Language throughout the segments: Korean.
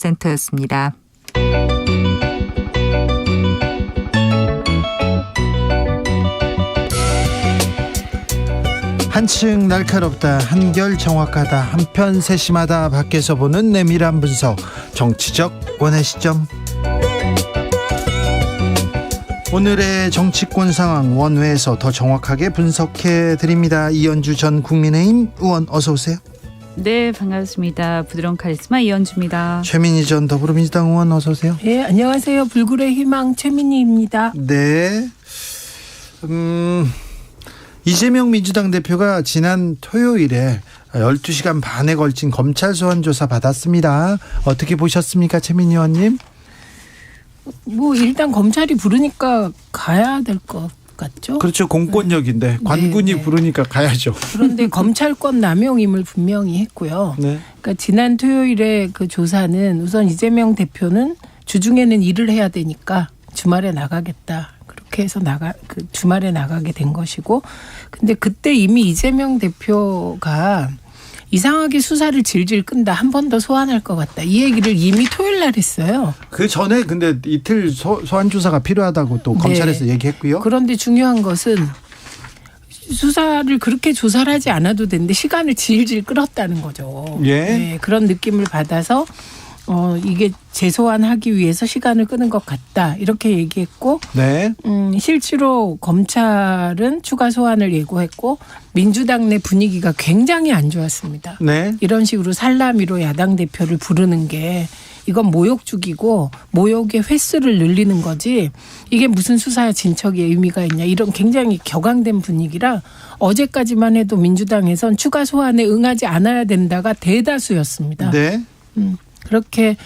센터였습니다. 한층 날카롭다, 한결 정확하다, 한편 세심하다. 밖에서 보는 내밀한 분석, 정치적 원의 시점. 오늘의 정치권 상황 원회에서 더 정확하게 분석해 드립니다. 이현주 전 국민의힘 의원, 어서 오세요. 네, 반갑습니다. 부드러운 카리스마 이현주입니다. 최민희 전 더불어민주당 의원, 어서 오세요. 네, 안녕하세요. 불굴의 희망 최민희입니다. 네. 이재명 민주당 대표가 지난 토요일에 12시간 반에 걸친 검찰 소환 조사 받았습니다. 어떻게 보셨습니까, 최민희 의원님? 일단 검찰이 부르니까 가야 될 것 같죠? 그렇죠. 공권력인데 관군이 네. 부르니까 가야죠. 그런데 검찰권 남용임을 분명히 했고요. 네. 그러니까 지난 토요일에 그 조사는 우선 이재명 대표는 주중에는 일을 해야 되니까 주말에 나가겠다. 그렇게 해서 주말에 나가게 된 것이고, 근데 그때 이미 이재명 대표가 이상하게 수사를 질질 끈다, 한 번 더 소환할 것 같다, 이 얘기를 이미 토요일 날 했어요. 그 전에 근데 이틀 소환 조사가 필요하다고 또 검찰에서 얘기했고요. 그런데 중요한 것은 수사를 그렇게 조사를 하지 않아도 되는데 시간을 질질 끌었다는 거죠. 예. 네, 그런 느낌을 받아서 이게 재소환하기 위해서 시간을 끄는 것 같다, 이렇게 얘기했고, 네. 실제로 검찰은 추가 소환을 예고했고 민주당 내 분위기가 굉장히 안 좋았습니다. 네. 이런 식으로 살라미로 야당 대표를 부르는 게 이건 모욕 죽이고 모욕의 횟수를 늘리는 거지, 이게 무슨 수사 진척의 의미가 있냐, 이런 굉장히 격앙된 분위기라 어제까지만 해도 민주당에선 추가 소환에 응하지 않아야 된다가 대다수였습니다. 네. 그렇게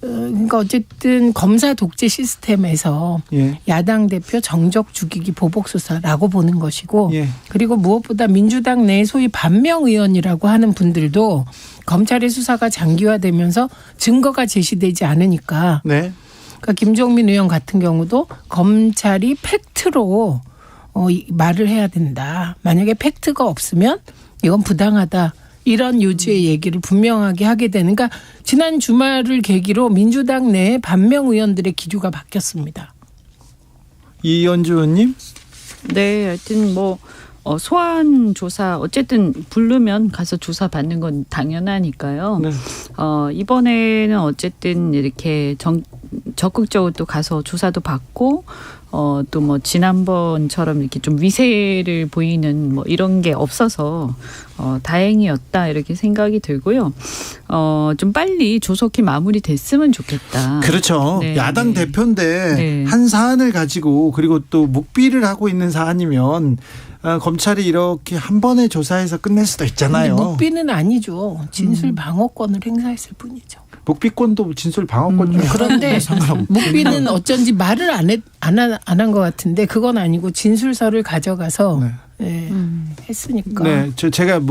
그러니까 어쨌든 검사 독재 시스템에서 예. 야당 대표 정적 죽이기 보복 수사라고 보는 것이고, 예. 그리고 무엇보다 민주당 내 소위 반명 의원이라고 하는 분들도 검찰의 수사가 장기화되면서 증거가 제시되지 않으니까, 네. 그러니까 김종민 의원 같은 경우도 검찰이 팩트로 말을 해야 된다, 만약에 팩트가 없으면 이건 부당하다, 이런 요지의 얘기를 분명하게 하게 되는, 그러니까 지난 주말을 계기로 민주당 내 반명 의원들의 기류가 바뀌었습니다. 이현주 의원님? 네, 하여튼 소환 조사 어쨌든 부르면 가서 조사 받는 건 당연하니까요. 네. 이번에는 어쨌든 이렇게 적극적으로 또 가서 조사도 받고, 또 지난번처럼 이렇게 좀 위세를 보이는 이런 게 없어서 다행이었다, 이렇게 생각이 들고요. 좀 빨리 조속히 마무리됐으면 좋겠다. 그렇죠. 네, 야당 네. 대표인데 네. 한 사안을 가지고, 그리고 또 묵비를 하고 있는 사안이면 검찰이 이렇게 한 번에 조사해서 끝낼 수도 있잖아요. 근데 묵비는 아니죠. 진술 방어권을 행사했을 뿐이죠. 묵비권도 진술 방어권 중에 그런데 상관없. 묵비는 어쩐지 말을 안 한 것 같은데 그건 아니고 진술서를 가져가서 했으니까. 네, 제가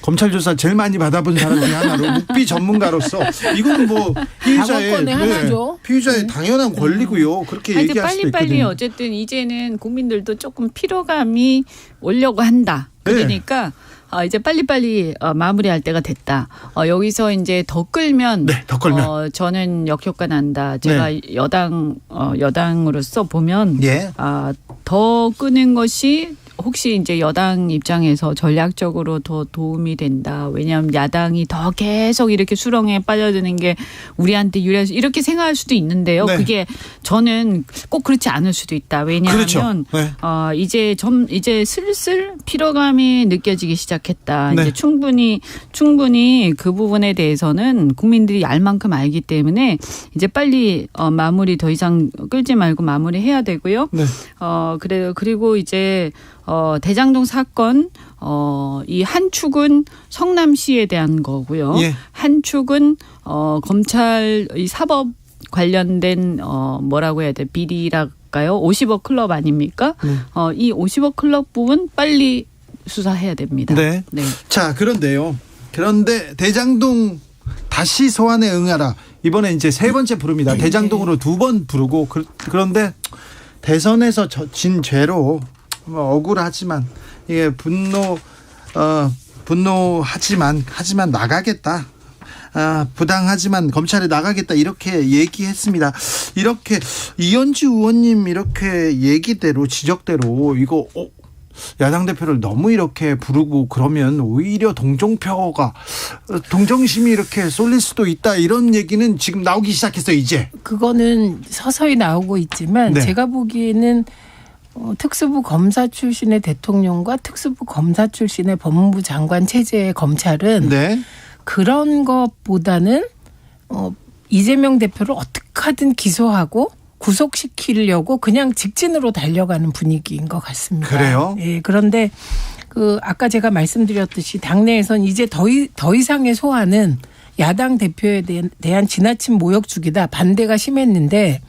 검찰 조사 제일 많이 받아본 사람 중에 하나로 묵비 전문가로서 이거는 피의자의 방어권의 하나죠. 피의자의 당연한 권리고요. 그렇게 하여튼 얘기할 수도 있거든요. 빨리빨리 어쨌든 이제는 국민들도 조금 피로감이 오려고 한다. 그러니까 이제 빨리빨리 마무리할 때가 됐다. 여기서 이제 더 끌면, 네, 더 끌면. 저는 역효과 난다. 제가 여당으로서 보면 예. 더 끄는 것이 혹시 이제 여당 입장에서 전략적으로 더 도움이 된다. 왜냐하면 야당이 더 계속 이렇게 수렁에 빠져드는 게 우리한테 유리해서 이렇게 생각할 수도 있는데요. 네. 그게 저는 꼭 그렇지 않을 수도 있다. 왜냐하면 그렇죠. 네. 이제 슬슬 피로감이 느껴지기 시작했다. 네. 이제 충분히 그 부분에 대해서는 국민들이 알 만큼 알기 때문에 이제 빨리 마무리, 더 이상 끌지 말고 마무리해야 되고요. 네. 그리고 이제 대장동 사건, 이 한 축은 성남시에 대한 거고요. 예. 한 축은 검찰 이 사법 관련된 뭐라고 해야 돼, 비리랄까요? 50억 클럽 아닙니까? 이 50억 클럽 부분 빨리 수사해야 됩니다. 네. 네. 자, 그런데 대장동 다시 소환에 응하라. 이번에 이제 세 번째 부릅니다. 대장동으로 2번 부르고, 그런데 대선에서 진 죄로 억울하지만 이게 분노하지만 나가겠다. 부당하지만 검찰에 나가겠다 이렇게 얘기했습니다. 이렇게 이현주 의원님 이렇게 얘기대로 지적대로 이거 야당 대표를 너무 이렇게 부르고 그러면 오히려 동정심이 이렇게 쏠릴 수도 있다 이런 얘기는 지금 나오기 시작했어요. 이제 그거는 서서히 나오고 있지만 네. 제가 보기에는 특수부 검사 출신의 대통령과 특수부 검사 출신의 법무부 장관 체제의 검찰은 네. 그런 것보다는 이재명 대표를 어떻게든 기소하고 구속시키려고 그냥 직진으로 달려가는 분위기인 것 같습니다. 그래요? 예, 그런데 아까 제가 말씀드렸듯이 당내에선 이제 더 이상의 소환은 야당 대표에 대한 지나친 모욕주기다 반대가 심했는데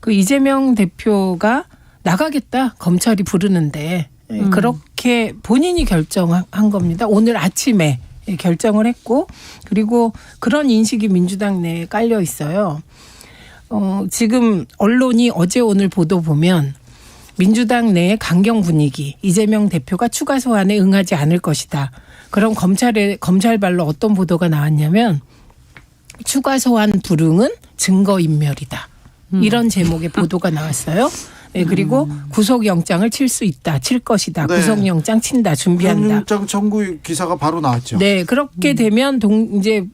이재명 대표가 나가겠다 검찰이 부르는데 그렇게 본인이 결정한 겁니다. 오늘 아침에 결정을 했고 그리고 그런 인식이 민주당 내에 깔려 있어요. 지금 언론이 어제 오늘 보도 보면 민주당 내의 강경 분위기, 이재명 대표가 추가 소환에 응하지 않을 것이다. 그럼 검찰발로 어떤 보도가 나왔냐면 추가 소환 불응은 증거인멸이다. 이런 제목의 보도가 나왔어요. 네, 그리고 구속영장을 칠 수 있다. 칠 것이다. 네. 구속영장 친다. 준비한다. 구속영장 청구 기사가 바로 나왔죠. 네, 그렇게 되면 이제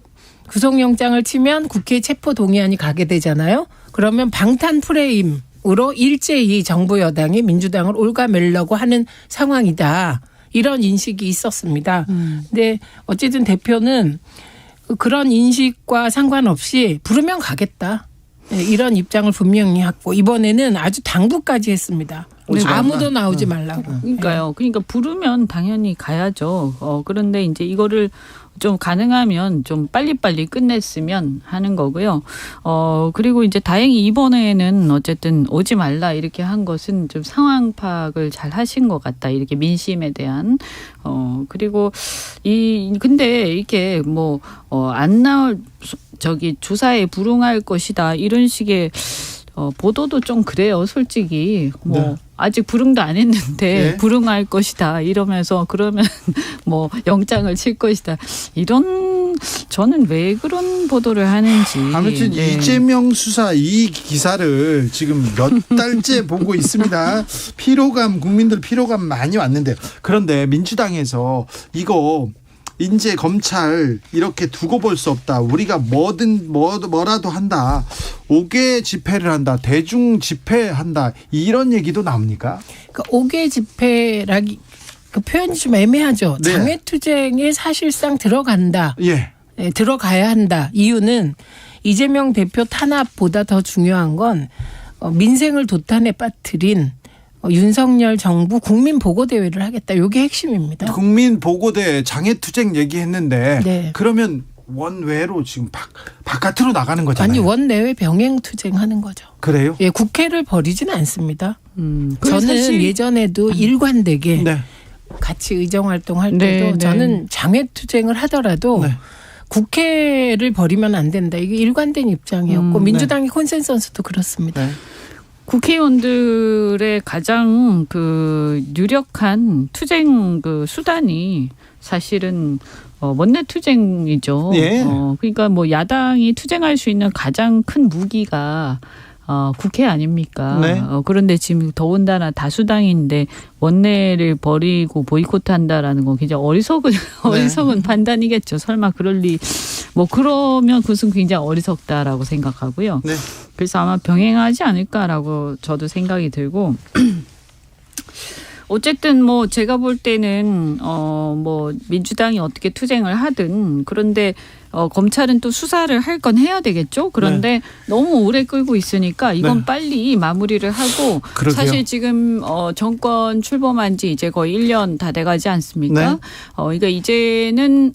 구속영장을 치면 국회 체포 동의안이 가게 되잖아요. 그러면 방탄 프레임으로 일제히 정부 여당이 민주당을 올가매려고 하는 상황이다. 이런 인식이 있었습니다. 근데 어쨌든 대표는 그런 인식과 상관없이 부르면 가겠다. 네, 이런 입장을 분명히 했고 이번에는 아주 당부까지 했습니다. 아무도 나오지 말라고. 그러니까요. 그러니까 부르면 당연히 가야죠. 그런데 이제 이거를 좀 가능하면 좀 빨리빨리 끝냈으면 하는 거고요. 그리고 이제 다행히 이번에는 어쨌든 오지 말라 이렇게 한 것은 좀 상황 파악을 잘 하신 것 같다. 이렇게 민심에 대한. 그리고 근데 이게 안 나올 조사에 불응할 것이다. 이런 식의 보도도 좀 그래요. 솔직히 네. 아직 불응도 안 했는데 네. 불응할 것이다 이러면서 그러면 영장을 칠 것이다 이런 저는 왜 그런 보도를 하는지. 아무튼 네. 이재명 수사 이 기사를 지금 몇 달째 보고 있습니다. 국민들 피로감 많이 왔는데 그런데 민주당에서 이거 이제 검찰 이렇게 두고 볼 수 없다. 우리가 뭐라도 한다. 5개 집회를 한다. 대중 집회한다. 이런 얘기도 나옵니까? 그러니까 5개 집회라기 그 표현이 좀 애매하죠. 네. 장외투쟁에 사실상 들어간다. 예. 네, 들어가야 한다. 이유는 이재명 대표 탄압보다 더 중요한 건 민생을 도탄에 빠뜨린 윤석열 정부 국민보고대회를 하겠다. 이게 핵심입니다. 국민보고대 장애투쟁 얘기했는데 네. 그러면 원외로 지금 바깥으로 나가는 거잖아요. 아니 원내외 병행투쟁하는 거죠. 그래요? 예, 국회를 버리지는 않습니다. 저는 사실 예전에도 일관되게 네. 같이 의정활동할 때도 네, 저는 장외투쟁을 하더라도 네. 국회를 버리면 안 된다. 이게 일관된 입장이었고 민주당의 네. 콘센서스도 그렇습니다. 네. 국회의원들의 가장 유력한 투쟁 수단이 사실은 원내 투쟁이죠. 예. 그러니까 야당이 투쟁할 수 있는 가장 큰 무기가 국회 아닙니까? 네. 그런데 지금 더군다나 다수당인데 원내를 버리고 보이콧한다라는 건 굉장히 어리석은 판단이겠죠. 설마 그럴 리 그러면 그것은 굉장히 어리석다라고 생각하고요. 네. 그래서 아마 병행하지 않을까라고 저도 생각이 들고. 어쨌든 제가 볼 때는 민주당이 어떻게 투쟁을 하든 그런데 검찰은 또 수사를 할 건 해야 되겠죠. 그런데 너무 오래 끌고 있으니까 이건 빨리 마무리를 하고 그러게요. 사실 지금 정권 출범한 지 이제 거의 1년 다 돼가지 않습니까? 그러니까 이제는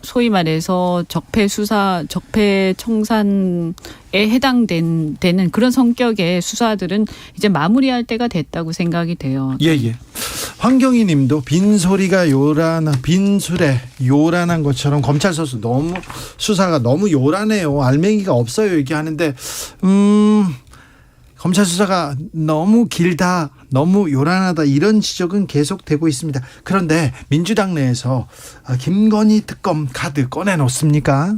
소위 말해서 적폐 수사, 적폐 청산에 해당되는 그런 성격의 수사들은 이제 마무리할 때가 됐다고 생각이 돼요. 예. 황경희 님도 빈소리가 빈술에 요란한 것처럼 검찰 수사가 너무 요란해요. 알맹이가 없어요. 얘기하는데 검찰 수사가 너무 길다, 너무 요란하다 이런 지적은 계속되고 있습니다. 그런데 민주당 내에서 김건희 특검 카드 꺼내놓습니까?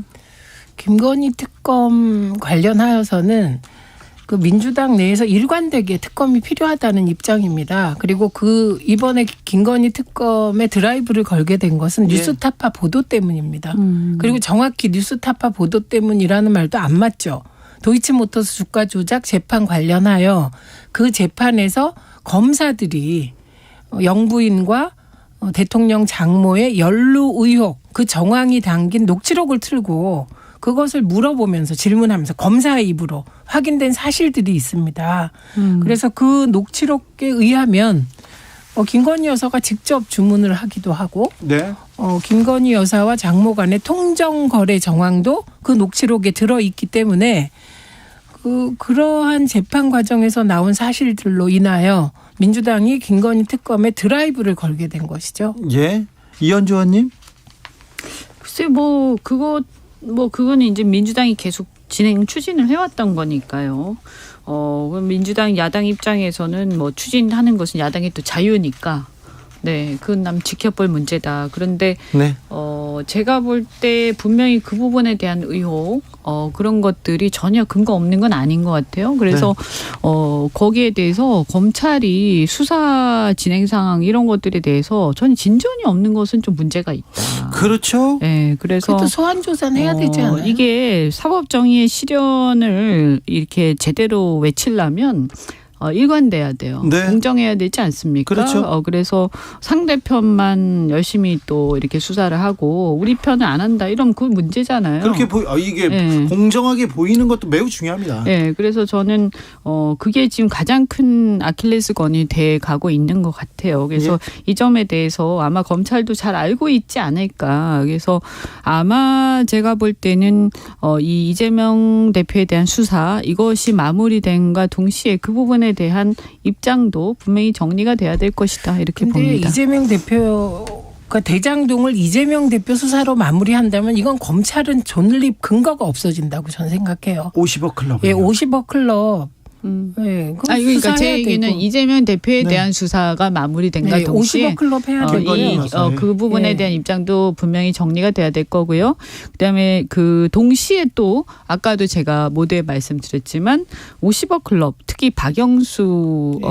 김건희 특검 관련하여서는 그 민주당 내에서 일관되게 특검이 필요하다는 입장입니다. 그리고 이번에 김건희 특검에 드라이브를 걸게 된 것은 뉴스타파 보도 때문입니다. 그리고 정확히 뉴스타파 보도 때문이라는 말도 안 맞죠. 도이치모터스 주가 조작 재판 관련하여 그 재판에서 검사들이 영부인과 대통령 장모의 연루 의혹 그 정황이 담긴 녹취록을 틀고 그것을 물어보면서 질문하면서 검사의 입으로 확인된 사실들이 있습니다. 그래서 그 녹취록에 의하면 김건희 여사가 직접 주문을 하기도 하고 네. 김건희 여사와 장모 간의 통정 거래 정황도 그 녹취록에 들어있기 때문에 그러한 재판 과정에서 나온 사실들로 인하여 민주당이 김건희 특검에 드라이브를 걸게 된 것이죠. 예. 이현주 의원님. 글쎄 그거는 이제 민주당이 계속 추진을 해왔던 거니까요. 그럼 민주당 야당 입장에서는 뭐 추진하는 것은 야당의 또 자유니까. 네, 그건 남 지켜볼 문제다. 그런데 네. 제가 볼 때 분명히 그 부분에 대한 의혹 그런 것들이 전혀 근거 없는 건 아닌 것 같아요. 그래서 거기에 대해서 검찰이 수사 진행 상황 이런 것들에 대해서 저는 진전이 없는 것은 좀 문제가 있다. 그렇죠. 네, 그래서 그래도 소환 조사는 해야 되지 않아요? 이게 사법 정의의 실현을 이렇게 제대로 외치려면 일관돼야 돼요. 네. 공정해야 되지 않습니까? 그렇죠. 그래서 상대편만 열심히 또 이렇게 수사를 하고 우리 편을 안 한다 이러면 그건 문제잖아요. 그렇게 이게 네. 공정하게 보이는 것도 매우 중요합니다. 네, 그래서 저는 그게 지금 가장 큰 아킬레스건이 돼 가고 있는 것 같아요. 그래서 이 점에 대해서 아마 검찰도 잘 알고 있지 않을까. 그래서 아마 제가 볼 때는 이 이재명 대표에 대한 수사 이것이 마무리된과 동시에 그 부분에 대한 입장도 분명히 정리가 돼야 될 것이다 이렇게 근데 봅니다. 이재명 대표가 대장동을 이재명 대표 수사로 마무리한다면 이건 검찰은 존립 근거가 없어진다고 저는 생각해요. 50억 클럽. 예, 50억 클럽. 네, 그러니까 제 얘기는 되고. 이재명 대표에 네. 대한 수사가 마무리된과 네, 동시에 50억 클럽 해야 되고요. 그 부분에 네. 대한 입장도 분명히 정리가 돼야 될 거고요. 그다음에 그 동시에 또 아까도 제가 모두에 말씀드렸지만 50억 클럽 특히 박영수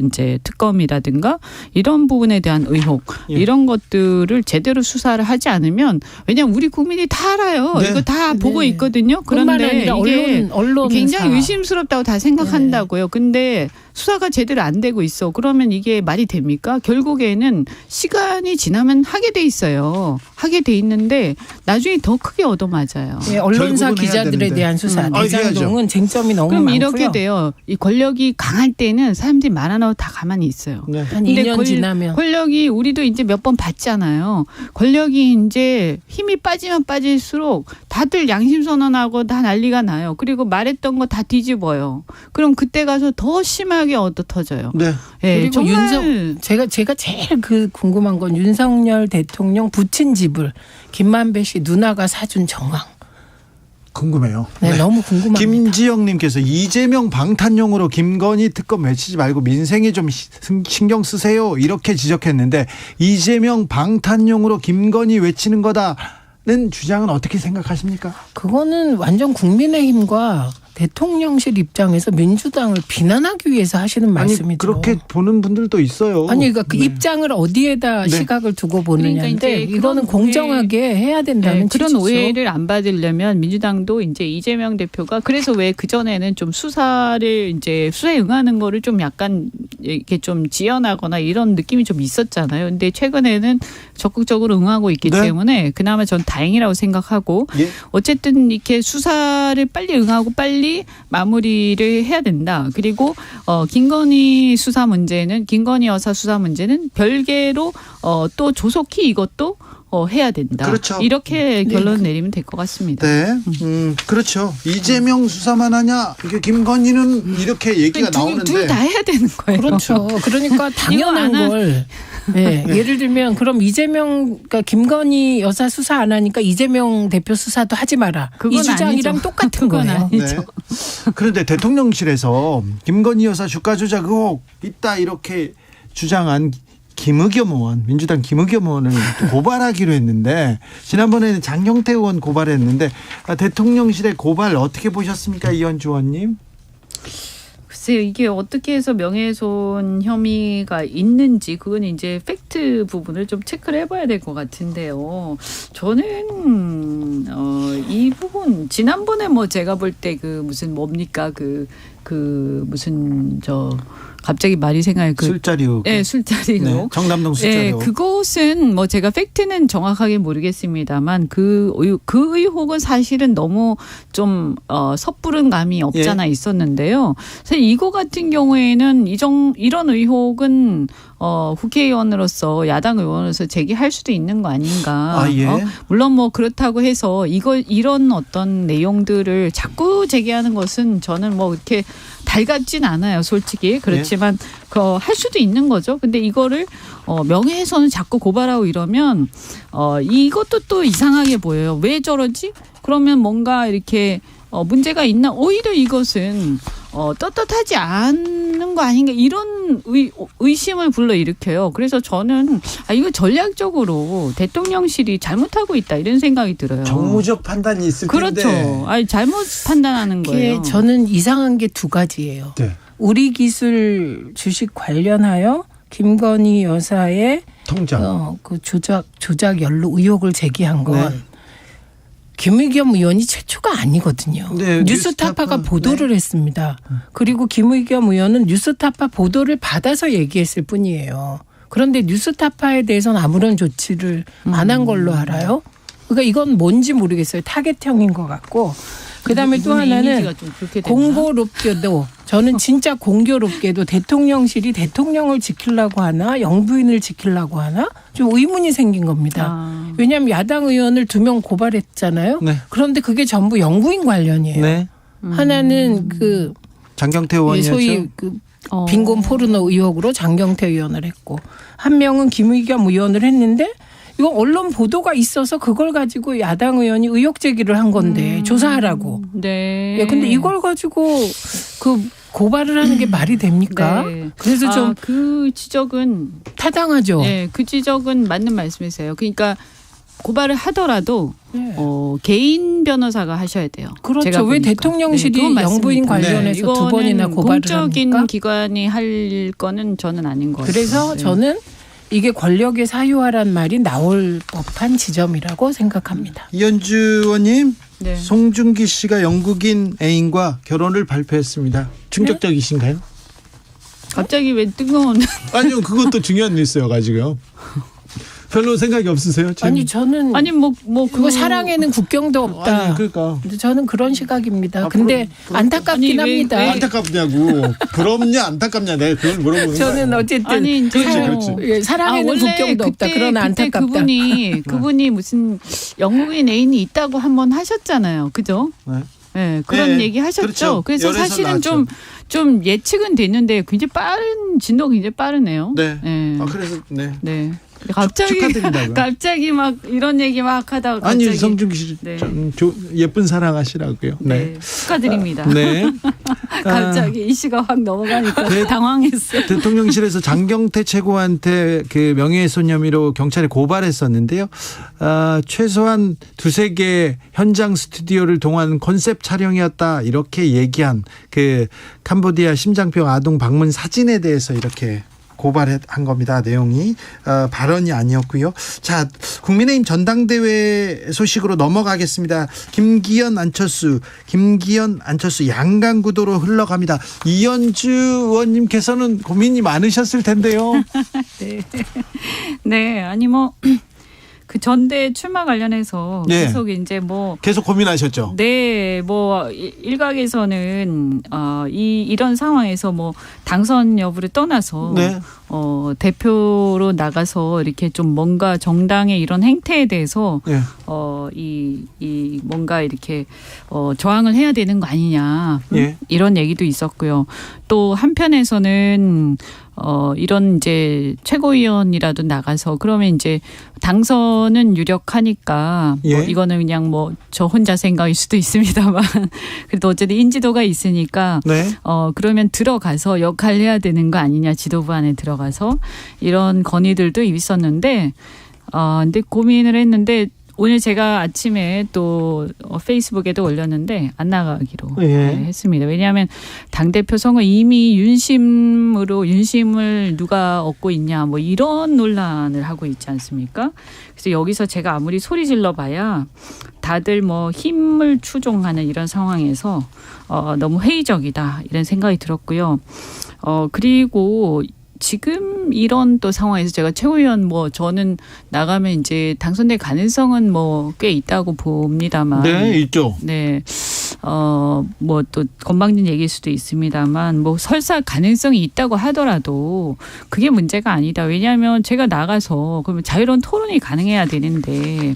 이제 특검이라든가 이런 부분에 대한 의혹 이런 것들을 제대로 수사를 하지 않으면 왜냐하면 우리 국민이 다 알아요. 네. 이거 다 보고 네. 있거든요. 그런데 아니라 이게 언론사. 굉장히 의심스럽다고 다 생각한다고요. 근데 수사가 제대로 안 되고 있어. 그러면 이게 말이 됩니까? 결국에는 시간이 지나면 하게 돼 있어요. 하게 돼 있는데 나중에 더 크게 얻어맞아요. 네, 언론사 결국은 해야 기자들에 되는데. 대한 수사. 해야죠. 대장동은 쟁점이 너무 그럼 많고요. 이렇게 돼요. 이 권력이 강할 때는 사람들이 말 안 하고 다 가만히 있어요. 네. 한 근데 2년 지나면. 권력이 우리도 이제 몇 번 봤잖아요. 권력이 이제 힘이 빠지면 빠질수록 다들 양심 선언하고 다 난리가 나요. 그리고 말했던 거 다 뒤집어요. 그럼 그때 가서 더 심하게 얻어 터져요. 네. 네, 그리고 정말 제가 제일 궁금한 건 윤석열 대통령 부친 집을 김만배 씨 누나가 사준 정황. 궁금해요. 네, 너무 궁금합니다. 김지영님께서 이재명 방탄용으로 김건희 특검 외치지 말고 민생에 좀 신경 쓰세요. 이렇게 지적했는데 이재명 방탄용으로 김건희 외치는 거다는 주장은 어떻게 생각하십니까? 그거는 완전 국민의힘과 대통령실 입장에서 민주당을 비난하기 위해서 하시는 말씀이죠. 아니 그렇게 보는 분들도 있어요. 아니 그러니까 그 네. 입장을 어디에다 네. 시각을 두고 보느냐인데 그러니까 이제 이거는 그런 공정하게 해야 된다는 그런 취지죠. 오해를 안 받으려면 민주당도 이제 이재명 대표가 그래서 왜 그전에는 좀 수사에 응하는 거를 좀 약간 이렇게 좀 지연하거나 이런 느낌이 좀 있었잖아요. 근데 최근에는 적극적으로 응하고 있기 네. 때문에 그나마 전 다행이라고 생각하고 예. 어쨌든 이렇게 수사를 빨리 응하고 빨리 마무리를 해야 된다. 그리고 김건희 여사 수사 문제는 별개로 또 조속히 이것도 해야 된다. 그렇죠. 이렇게 결론 내리면 될 것 같습니다. 네, 그렇죠. 이재명 수사만 하냐? 이게 김건희는 이렇게 얘기가 나오는데 둘 다 해야 되는 거예요. 그렇죠. 그러니까 당연한 이거 안 걸. 네. 예를 들면 그럼 그러니까 김건희 여사 수사 안 하니까 이재명 대표 수사도 하지 마라. 이 그건 주장이랑 아니죠. 똑같은 그건 거예요. 아니죠. 네. 그런데 대통령실에서 김건희 여사 주가 조작 의혹 있다 이렇게 주장한 김의겸 의원, 민주당 김의겸 의원을 고발하기로 했는데 지난번에는 장경태 의원 고발했는데 대통령실의 고발 어떻게 보셨습니까, 이현주 의원님? 글쎄요, 이게 어떻게 해서 명예훼손 혐의가 있는지 그건 이제 팩트 부분을 좀 체크를 해봐야 될 것 같은데요. 저는 이 부분 지난번에 뭐 제가 볼 때 그 무슨 뭡니까 무슨 갑자기 말이 생각나요. 술자리 의혹. 네, 술자리 의혹. 네, 정남동 술자리 의혹. 네, 그것은 뭐 제가 팩트는 정확하게 모르겠습니다만 그 의혹은 사실은 너무 좀 섣부른 감이 없잖아 있었는데요. 사실 이거 같은 경우에는 이런 의혹은 국회의원으로서 야당 의원으로서 제기할 수도 있는 거 아닌가. 아, 예. 물론 뭐 그렇다고 해서 이런 어떤 내용들을 자꾸 제기하는 것은 저는 뭐 이렇게 달갑진 않아요, 솔직히. 그렇지만 할 수도 있는 거죠. 근데 이거를 명예훼손을 자꾸 고발하고 이러면 이것도 또 이상하게 보여요. 왜 저러지? 그러면 뭔가 이렇게 문제가 있나? 오히려 이것은 떳떳하지 않는 거 아닌가 이런 의심을 불러일으켜요. 그래서 저는 이거 전략적으로 대통령실이 잘못하고 있다 이런 생각이 들어요. 정무적 판단이 있을 텐데. 그렇죠. 잘못 판단하는 거예요. 저는 이상한 게 두 가지예요. 네. 우리 기술 주식 관련하여 김건희 여사의 통장. 그 조작 연루 의혹을 제기한 건 네. 김의겸 의원이 최초가 아니거든요. 네, 뉴스타파가 보도를 했습니다. 그리고 김의겸 의원은 뉴스타파 보도를 받아서 얘기했을 뿐이에요. 그런데 뉴스타파에 대해서는 아무런 조치를 안 한 걸로 알아요. 그러니까 이건 뭔지 모르겠어요. 타겟형인 것 같고. 그다음에 또 하나는 공교롭게도 저는 진짜 공교롭게도 대통령실이 대통령을 지키려고 하나 영부인을 지키려고 하나 좀 의문이 생긴 겁니다. 왜냐하면 야당 의원을 2명 고발했잖아요. 네. 그런데 그게 전부 영부인 관련이에요. 네. 하나는 장경태 의원이었죠. 소위 빈곤 포르노 의혹으로 장경태 의원을 했고 한 명은 김의겸 의원을 했는데 이건 언론 보도가 있어서 그걸 가지고 야당 의원이 의혹 제기를 한 건데 조사하라고. 네. 예, 근데 이걸 가지고 고발을 하는 게 말이 됩니까? 네. 그래서 좀 그 지적은 타당하죠. 네, 그 지적은 맞는 말씀이세요. 그러니까 고발을 하더라도 네. 개인 변호사가 하셔야 돼요. 그렇죠. 제가 왜 보니까. 대통령실이 그건 맞습니다. 영부인 관련해서 이거는 2번이나 고발을 공적인 합니까? 기관이 할 거는 저는 아닌 것 같아요. 그래서 네. 저는 이게 권력의 사유화란 말이 나올 법한 지점이라고 생각합니다. 이현주 의원님, 네. 송중기 씨가 영국인 애인과 결혼을 발표했습니다. 충격적이신가요? 갑자기 왜 뜨거운 아니요, 그것도 중요한 뉴스여가지고요. 별로 생각이 없으세요? 아니 저는 그거 사랑에는 국경도 없다. 아니, 그러니까. 근데 저는 그런 시각입니다. 아, 근데 안타깝긴 아니, 합니다. 왜 안타깝냐고. 부럽냐 안타깝냐 내가 그걸 물어보는 저는 거예요. 어쨌든 아니 이제 그렇지. 예, 사랑에는 원래 국경도 없다. 그러나 그때 안타깝다. 그분이 무슨 영국인 애인이 있다고 한번 하셨잖아요. 그죠? 네. 네, 그런 네, 얘기 하셨죠. 그렇죠. 그래서 열애설 사실은 나왔죠. 좀 예측은 됐는데 굉장히 진도가 굉장히 빠르네요. 네. 네. 그래서 네. 네. 갑자기 축하드린다고요. 갑자기 막 이런 얘기 막 하다가 아니 갑자기 송중기 씨 네. 좀 예쁜 사랑하시라고요. 네. 축하드립니다. 네. 갑자기 이슈가 확 넘어가니까 당황했어요. 대통령실에서 장경태 최고한테 그 명예훼손 혐의로 경찰에 고발했었는데요. 최소한 2-3개 현장 스튜디오를 동원 컨셉 촬영이었다 이렇게 얘기한 그 캄보디아 심장병 아동 방문 사진에 대해서 이렇게 고발한 겁니다. 내용이 발언이 아니었고요. 자, 국민의힘 전당대회 소식으로 넘어가겠습니다. 김기현 안철수 양강구도로 흘러갑니다. 이현주 의원님께서는 고민이 많으셨을 텐데요. 네, 아니 그 전대 출마 관련해서 네. 계속 이제 계속 고민하셨죠. 네, 일각에서는 이런 상황에서 당선 여부를 떠나서 네. 대표로 나가서 이렇게 좀 뭔가 정당의 이런 행태에 대해서 네. 이 뭔가 이렇게 저항을 해야 되는 거 아니냐 예. 이런 얘기도 있었고요. 또 한편에서는 이런 이제 최고위원이라도 나가서 그러면 이제 당선은 유력하니까 뭐 예. 이거는 그냥 뭐 저 혼자 생각일 수도 있습니다만 그래도 어쨌든 인지도가 있으니까 네. 그러면 들어가서 역할을 해야 되는 거 아니냐 지도부 안에 들어가서 이런 건의들도 있었는데 근데 고민을 했는데 오늘 제가 아침에 또 페이스북에도 올렸는데 안 나가기로 했습니다. 왜냐하면 당대표 선거 이미 윤심을 누가 얻고 있냐 뭐 이런 논란을 하고 있지 않습니까? 그래서 여기서 제가 아무리 소리 질러봐야 다들 뭐 힘을 추종하는 이런 상황에서 너무 회의적이다 이런 생각이 들었고요. 그리고 지금 이런 또 상황에서 제가 최고위원 뭐 저는 나가면 이제 당선될 가능성은 뭐 꽤 있다고 봅니다만. 네, 있죠. 네. 뭐 또 건방진 얘기일 수도 있습니다만 뭐 설사 가능성이 있다고 하더라도 그게 문제가 아니다. 왜냐하면 제가 나가서 그러면 자유로운 토론이 가능해야 되는데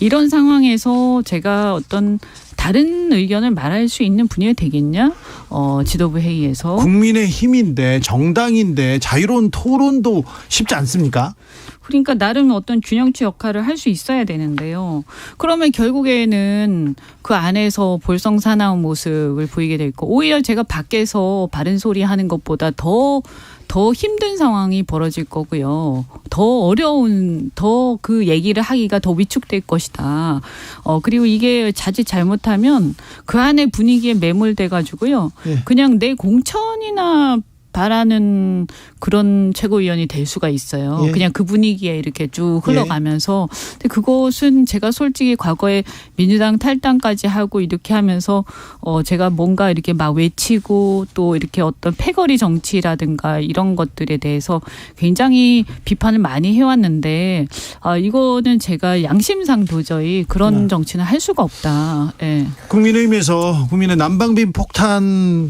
이런 상황에서 제가 어떤 다른 의견을 말할 수 있는 분위기가 되겠냐? 지도부 회의에서. 국민의 힘인데 정당인데 자유로운 토론도 쉽지 않습니까? 그러니까 나름 어떤 균형치 역할을 할 수 있어야 되는데요. 그러면 결국에는 그 안에서 볼썽사나운 모습을 보이게 될 거. 오히려 제가 밖에서 바른 소리 하는 것보다 더 힘든 상황이 벌어질 거고요. 더 어려운, 더 그 얘기를 하기가 더 위축될 것이다. 그리고 이게 자칫 잘못하면 그 안에 분위기에 매몰돼 가지고요. 예. 그냥 내 공천이나 바라는 그런 최고위원이 될 수가 있어요. 예. 그냥 그 분위기에 이렇게 쭉 흘러가면서. 근데 그것은 제가 솔직히 과거에 민주당 탈당까지 하고 이렇게 하면서 제가 뭔가 이렇게 막 외치고 또 이렇게 어떤 패거리 정치라든가 이런 것들에 대해서 굉장히 비판을 많이 해왔는데 이거는 제가 양심상 도저히 그런 정치는 할 수가 없다. 예. 국민의힘에서 국민의 난방비 폭탄에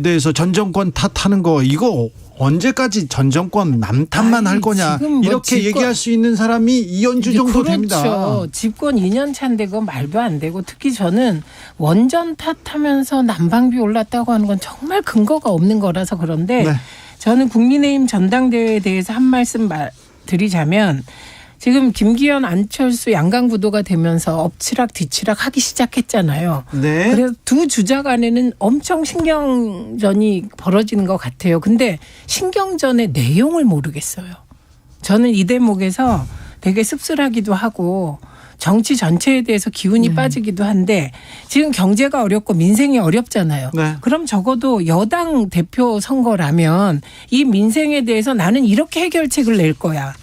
대해서 전 정권 탓하는 거 이거 언제까지 전 정권 남탓만 할 거냐 지금 뭐 이렇게 얘기할 수 있는 사람이 이현주 정도 그렇죠. 됩니다. 집권 2년 차인데 그건 말도 안 되고 특히 저는 원전 탓하면서 난방비 올랐다고 하는 건 정말 근거가 없는 거라서 그런데 네. 저는 국민의힘 전당대회에 대해서 한 말씀 드리자면 지금 김기현, 안철수 양강구도가 되면서 엎치락 뒤치락 하기 시작했잖아요. 네. 그래서 두 주자 간에는 엄청 신경전이 벌어지는 것 같아요. 근데 신경전의 내용을 모르겠어요. 저는 이 대목에서 되게 씁쓸하기도 하고 정치 전체에 대해서 기운이 빠지기도 한데 지금 경제가 어렵고 민생이 어렵잖아요. 네. 그럼 적어도 여당 대표 선거라면 이 민생에 대해서 나는 이렇게 해결책을 낼 거야.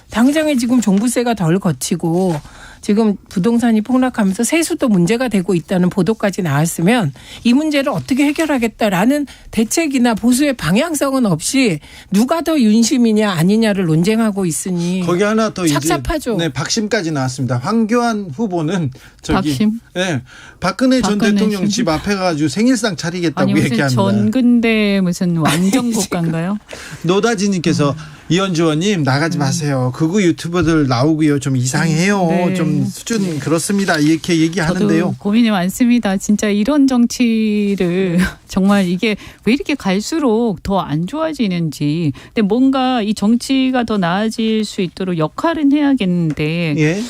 당장에 지금 종부세가 덜 거치고 지금 부동산이 폭락하면서 세수도 문제가 되고 있다는 보도까지 나왔으면 이 문제를 어떻게 해결하겠다라는 대책이나 보수의 방향성은 없이 누가 더 윤심이냐 아니냐를 논쟁하고 있으니 거기 하나 더 착잡하죠. 이제 네, 박심까지 나왔습니다. 황교안 후보는 저기 박심? 네, 박근혜 전 박근혜 대통령 심. 집 앞에 가지고 생일상 차리겠다고 아니 무슨 얘기합니다. 전근대 무슨 왕정국가인가요? 노다지님께서 이현주 의원님 나가지 마세요. 극우 유튜버들 나오고요. 좀 이상해요. 네. 좀 수준 그렇습니다. 이렇게 얘기하는데요. 저도 고민이 많습니다. 진짜 이런 정치를 정말 이게 왜 이렇게 갈수록 더 안 좋아지는지. 근데 뭔가 이 정치가 더 나아질 수 있도록 역할은 해야겠는데 예.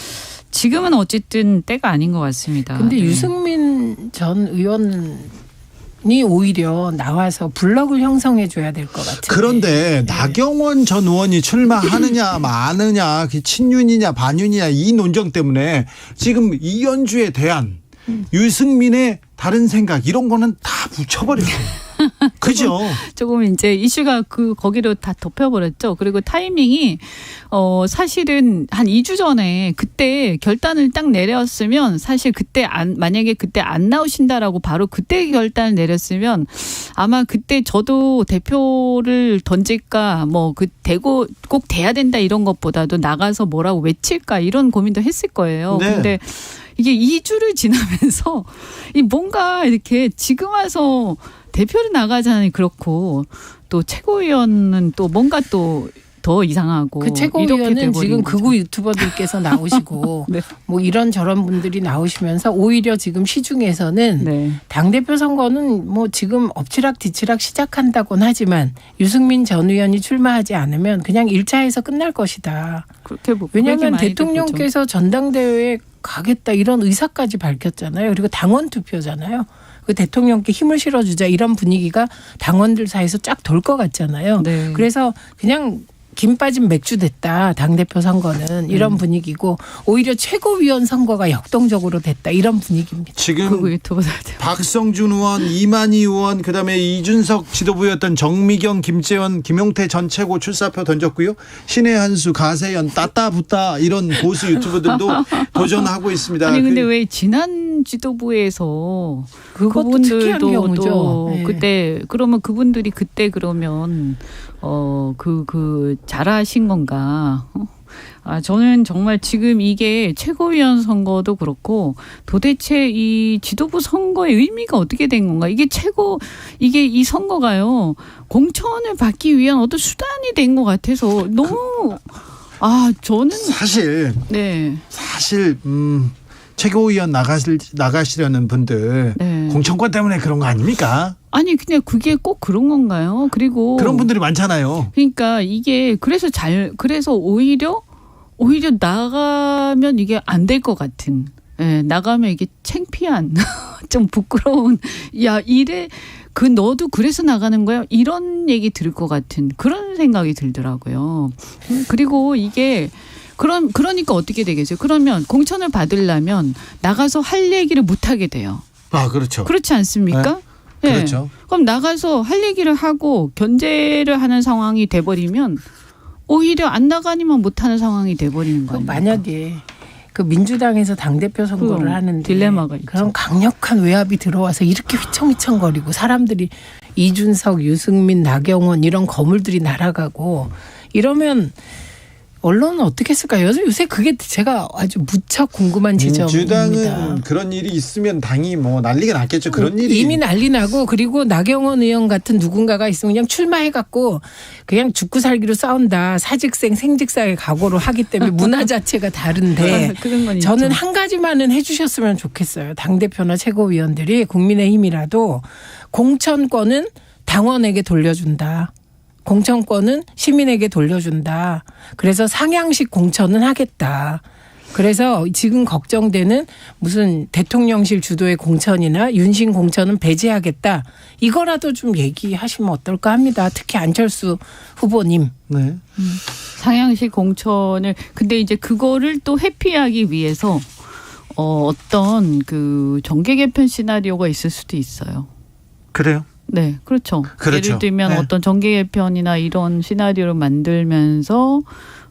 지금은 어쨌든 때가 아닌 것 같습니다. 근데 네. 유승민 전 의원이 오히려 나와서 블럭을 형성해 줘야 될 것 같아요. 그런데 나경원 전 의원이 출마하느냐 마느냐 친윤이냐 반윤이냐 이 논쟁 때문에 지금 이현주에 대한 유승민의 다른 생각 이런 거는 다 붙여버렸어요. 그죠? 조금 이제 이슈가 거기로 다 덮여버렸죠. 그리고 타이밍이 사실은 한 2주 전에 그때 결단을 딱 내렸으면 사실 그때 만약에 그때 안 나오신다라고 바로 그때 결단을 내렸으면 아마 그때 저도 대표를 던질까 뭐 그 되고 꼭 돼야 된다 이런 것보다도 나가서 뭐라고 외칠까 이런 고민도 했을 거예요. 네. 근데 이게 2주를 지나면서 이 뭔가 이렇게 지금 와서 대표를 나가자니 그렇고 또 최고위원은 또 뭔가 또 더 이상하고 그 이렇게 최고위원은 돼버린 지금 거죠. 극우 유튜버들께서 나오시고 네. 뭐 이런 저런 분들이 나오시면서 오히려 지금 시중에서는 네. 당대표 선거는 뭐 지금 엎치락뒤치락 시작한다곤 하지만 유승민 전 의원이 출마하지 않으면 그냥 1차에서 끝날 것이다. 그렇게 왜냐하면 많이들 대통령께서 전당대회에 가겠다 이런 의사까지 밝혔잖아요. 그리고 당원 투표잖아요. 그 대통령께 힘을 실어주자 이런 분위기가 당원들 사이에서 쫙 돌 것 같잖아요. 네. 그래서 그냥 김 빠진 맥주 됐다. 당대표 선거는 이런 분위기고 오히려 최고위원 선거가 역동적으로 됐다. 이런 분위기입니다. 지금 그거 유튜버들 박성준 의원, 이만희 의원, 그다음에 이준석 지도부였던 정미경, 김재원, 김용태 전 최고 출사표 던졌고요. 신의 한수, 가세연, 따따붙다 이런 보수 유튜버들도 도전하고 있습니다. 아니 근데 왜 지난 지도부에서 그것도 특이한 그분들도 경우죠. 또 네. 그때 그러면 그분들이 그때 그러면 잘하신 건가? 저는 정말 지금 이게 최고위원 선거도 그렇고 도대체 이 지도부 선거의 의미가 어떻게 된 건가? 이게 이 선거가요 공천을 받기 위한 어떤 수단이 된 것 같아서 너무 저는 사실 네. 최고위원 나가시려는 분들 네. 공천권 때문에 그런 거 아닙니까? 아니 근데 그게 꼭 그런 건가요? 그리고 그런 분들이 많잖아요. 그러니까 이게 그래서 오히려 나가면 이게 안 될 것 같은. 예, 나가면 이게 창피한 좀 부끄러운 너도 그래서 나가는 거야? 이런 얘기 들을 것 같은 그런 생각이 들더라고요. 그리고 이게 그러니까 어떻게 되겠어요? 그러면 공천을 받으려면 나가서 할 얘기를 못 하게 돼요. 그렇죠. 그렇지 않습니까? 네. 그렇죠. 그럼 나가서 할 얘기를 하고 견제를 하는 상황이 돼버리면 오히려 안 나가니만 못하는 상황이 돼버리는 거예요. 만약에 그 민주당에서 당대표 선거를 하는데 딜레마가 있죠. 그런 강력한 외압이 들어와서 이렇게 휘청휘청거리고 사람들이 이준석, 유승민, 나경원 이런 거물들이 날아가고 이러면 언론은 어떻게 했을까요? 요새 그게 제가 아주 무척 궁금한 지점입니다. 민주당은 그런 일이 있으면 당이 뭐 난리가 났겠죠. 그런 일이 이미 난리 나고 그리고 나경원 의원 같은 누군가가 있으면 그냥 출마해갖고 그냥 죽고 살기로 싸운다. 사직생 생직사의 각오로 하기 때문에 문화 자체가 다른데 그런 건 저는 있죠. 한 가지만은 해주셨으면 좋겠어요. 당대표나 최고위원들이 국민의힘이라도 공천권은 당원에게 돌려준다. 공천권은 시민에게 돌려준다. 그래서 상향식 공천은 하겠다. 그래서 지금 걱정되는 무슨 대통령실 주도의 공천이나 윤심 공천은 배제하겠다. 이거라도 좀 얘기하시면 어떨까 합니다. 특히 안철수 후보님. 네. 상향식 공천을 근데 이제 그거를 또 회피하기 위해서 어떤 그 정계 개편 시나리오가 있을 수도 있어요. 그래요? 네, 그렇죠. 그렇죠. 예를 들면 네. 어떤 어떤 정계 개편이나 이런 시나리오를 만들면서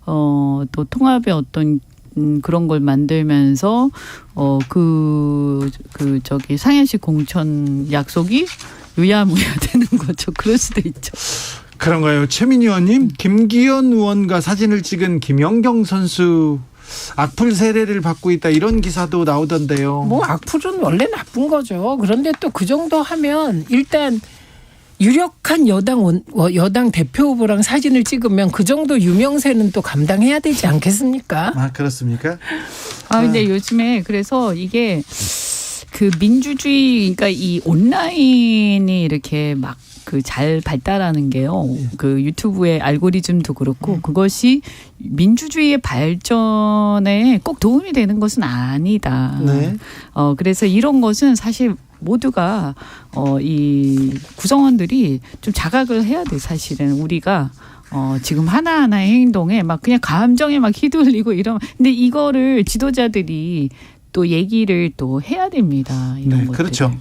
또 통합의 어떤 그런 걸 만들면서 상향식 공천 약속이 유야무야 되는 거죠. 그럴 수도 있죠. 그런가요? 최민희 의원님, 김기현 의원과 사진을 찍은 김연경 선수 악플 세례를 받고 있다 이런 기사도 나오던데요. 뭐 악플은 원래 나쁜 거죠. 그런데 또 그 정도 하면 일단 유력한 여당 대표 후보랑 사진을 찍으면 그 정도 유명세는 또 감당해야 되지 않겠습니까? 그렇습니까? 근데 요즘에 그래서 이게 그 민주주의, 그러니까 이 온라인이 이렇게 막 그 잘 발달하는 게요. 그 유튜브의 알고리즘도 그렇고 그것이 민주주의의 발전에 꼭 도움이 되는 것은 아니다. 네. 그래서 이런 것은 사실 모두가 이 구성원들이 좀 자각을 해야 돼. 사실은 우리가 지금 하나하나의 행동에 막 그냥 감정에 막 휘둘리고 이런. 근데 이거를 지도자들이 또 얘기를 또 해야 됩니다. 이런 것들을. 그렇죠.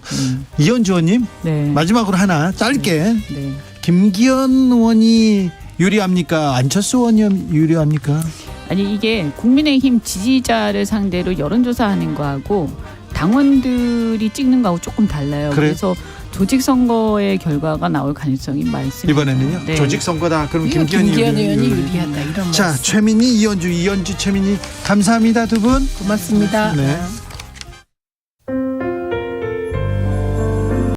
이현주 의원님, 네. 마지막으로 하나 짧게. 네. 김기현 의원이 유리합니까? 안철수 의원이 유리합니까? 아니 이게 국민의힘 지지자를 상대로 여론조사하는 거하고 당원들이 찍는 거하고 조금 달라요. 그래요? 그래서 조직 선거의 결과가 나올 가능성이 많습니다. 이번에는요? 네. 조직 선거다. 그럼 김기현 김기현 의원이 유리하다 이런 자, 말씀. 최민희, 이현주, 최민희 감사합니다 두 분. 고맙습니다. 네.